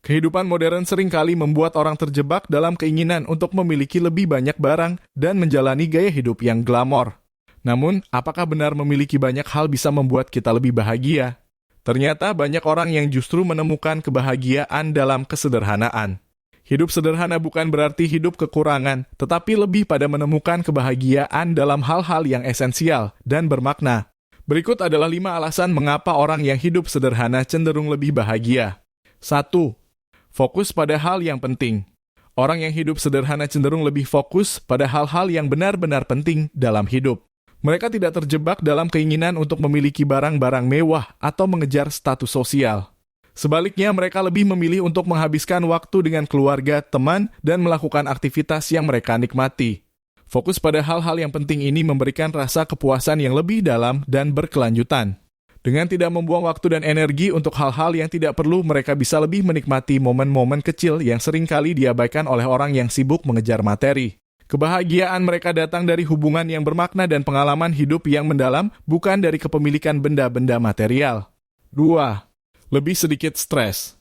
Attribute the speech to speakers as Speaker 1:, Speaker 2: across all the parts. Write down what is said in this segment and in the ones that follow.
Speaker 1: Kehidupan modern seringkali membuat orang terjebak dalam keinginan untuk memiliki lebih banyak barang dan menjalani gaya hidup yang glamor. Namun, apakah benar memiliki banyak hal bisa membuat kita lebih bahagia? Ternyata banyak orang yang justru menemukan kebahagiaan dalam kesederhanaan. Hidup sederhana bukan berarti hidup kekurangan, tetapi lebih pada menemukan kebahagiaan dalam hal-hal yang esensial dan bermakna. Berikut adalah 5 alasan mengapa orang yang hidup sederhana cenderung lebih bahagia. 1. Fokus pada hal yang penting. Orang yang hidup sederhana cenderung lebih fokus pada hal-hal yang benar-benar penting dalam hidup. Mereka tidak terjebak dalam keinginan untuk memiliki barang-barang mewah atau mengejar status sosial. Sebaliknya, mereka lebih memilih untuk menghabiskan waktu dengan keluarga, teman, dan melakukan aktivitas yang mereka nikmati. Fokus pada hal-hal yang penting ini memberikan rasa kepuasan yang lebih dalam dan berkelanjutan. Dengan tidak membuang waktu dan energi untuk hal-hal yang tidak perlu, mereka bisa lebih menikmati momen-momen kecil yang seringkali diabaikan oleh orang yang sibuk mengejar materi. Kebahagiaan mereka datang dari hubungan yang bermakna dan pengalaman hidup yang mendalam, bukan dari kepemilikan benda-benda material. 2. Lebih sedikit stres.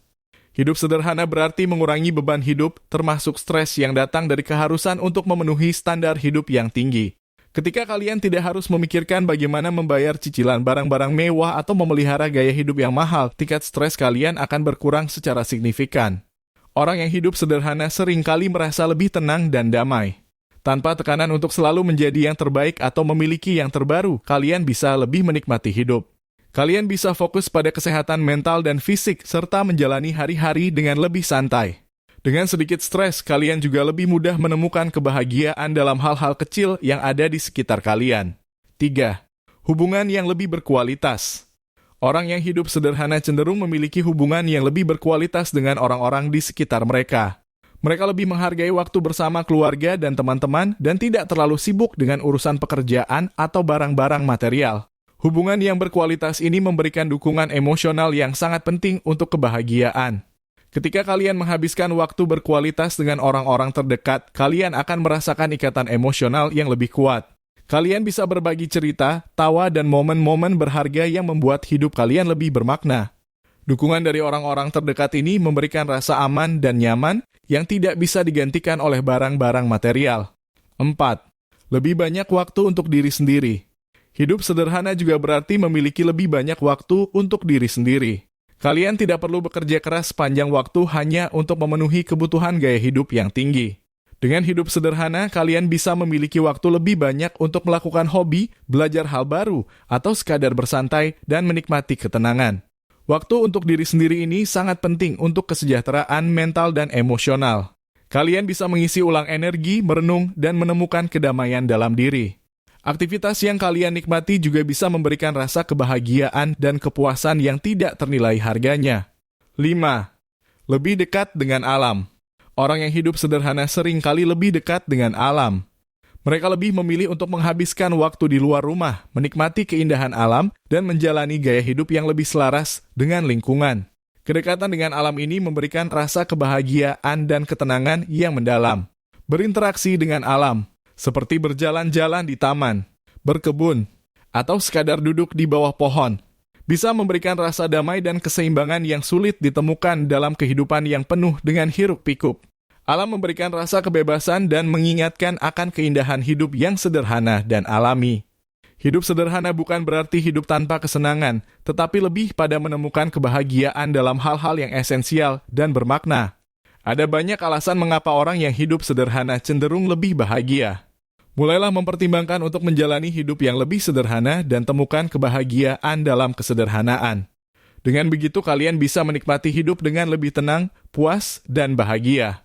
Speaker 1: Hidup sederhana berarti mengurangi beban hidup, termasuk stres yang datang dari keharusan untuk memenuhi standar hidup yang tinggi. Ketika kalian tidak harus memikirkan bagaimana membayar cicilan barang-barang mewah atau memelihara gaya hidup yang mahal, tingkat stres kalian akan berkurang secara signifikan. Orang yang hidup sederhana seringkali merasa lebih tenang dan damai. Tanpa tekanan untuk selalu menjadi yang terbaik atau memiliki yang terbaru, kalian bisa lebih menikmati hidup. Kalian bisa fokus pada kesehatan mental dan fisik, serta menjalani hari-hari dengan lebih santai. Dengan sedikit stres, kalian juga lebih mudah menemukan kebahagiaan dalam hal-hal kecil yang ada di sekitar kalian. 3. Hubungan yang lebih berkualitas. Orang yang hidup sederhana cenderung memiliki hubungan yang lebih berkualitas dengan orang-orang di sekitar mereka. Mereka lebih menghargai waktu bersama keluarga dan teman-teman dan tidak terlalu sibuk dengan urusan pekerjaan atau barang-barang material. Hubungan yang berkualitas ini memberikan dukungan emosional yang sangat penting untuk kebahagiaan. Ketika kalian menghabiskan waktu berkualitas dengan orang-orang terdekat, kalian akan merasakan ikatan emosional yang lebih kuat. Kalian bisa berbagi cerita, tawa, dan momen-momen berharga yang membuat hidup kalian lebih bermakna. Dukungan dari orang-orang terdekat ini memberikan rasa aman dan nyaman yang tidak bisa digantikan oleh barang-barang material. 4. Lebih banyak waktu untuk diri sendiri. Hidup sederhana juga berarti memiliki lebih banyak waktu untuk diri sendiri. Kalian tidak perlu bekerja keras sepanjang waktu hanya untuk memenuhi kebutuhan gaya hidup yang tinggi. Dengan hidup sederhana, kalian bisa memiliki waktu lebih banyak untuk melakukan hobi, belajar hal baru, atau sekadar bersantai dan menikmati ketenangan. Waktu untuk diri sendiri ini sangat penting untuk kesejahteraan mental dan emosional. Kalian bisa mengisi ulang energi, merenung, dan menemukan kedamaian dalam diri. Aktivitas yang kalian nikmati juga bisa memberikan rasa kebahagiaan dan kepuasan yang tidak ternilai harganya. 5. Lebih dekat dengan alam. Orang yang hidup sederhana seringkali lebih dekat dengan alam. Mereka lebih memilih untuk menghabiskan waktu di luar rumah, menikmati keindahan alam, dan menjalani gaya hidup yang lebih selaras dengan lingkungan. Kedekatan dengan alam ini memberikan rasa kebahagiaan dan ketenangan yang mendalam. Berinteraksi dengan alam, seperti berjalan-jalan di taman, berkebun, atau sekadar duduk di bawah pohon, bisa memberikan rasa damai dan keseimbangan yang sulit ditemukan dalam kehidupan yang penuh dengan hiruk-pikuk. Alam memberikan rasa kebebasan dan mengingatkan akan keindahan hidup yang sederhana dan alami. Hidup sederhana bukan berarti hidup tanpa kesenangan, tetapi lebih pada menemukan kebahagiaan dalam hal-hal yang esensial dan bermakna. Ada banyak alasan mengapa orang yang hidup sederhana cenderung lebih bahagia. Mulailah mempertimbangkan untuk menjalani hidup yang lebih sederhana dan temukan kebahagiaan dalam kesederhanaan. Dengan begitu kalian bisa menikmati hidup dengan lebih tenang, puas, dan bahagia.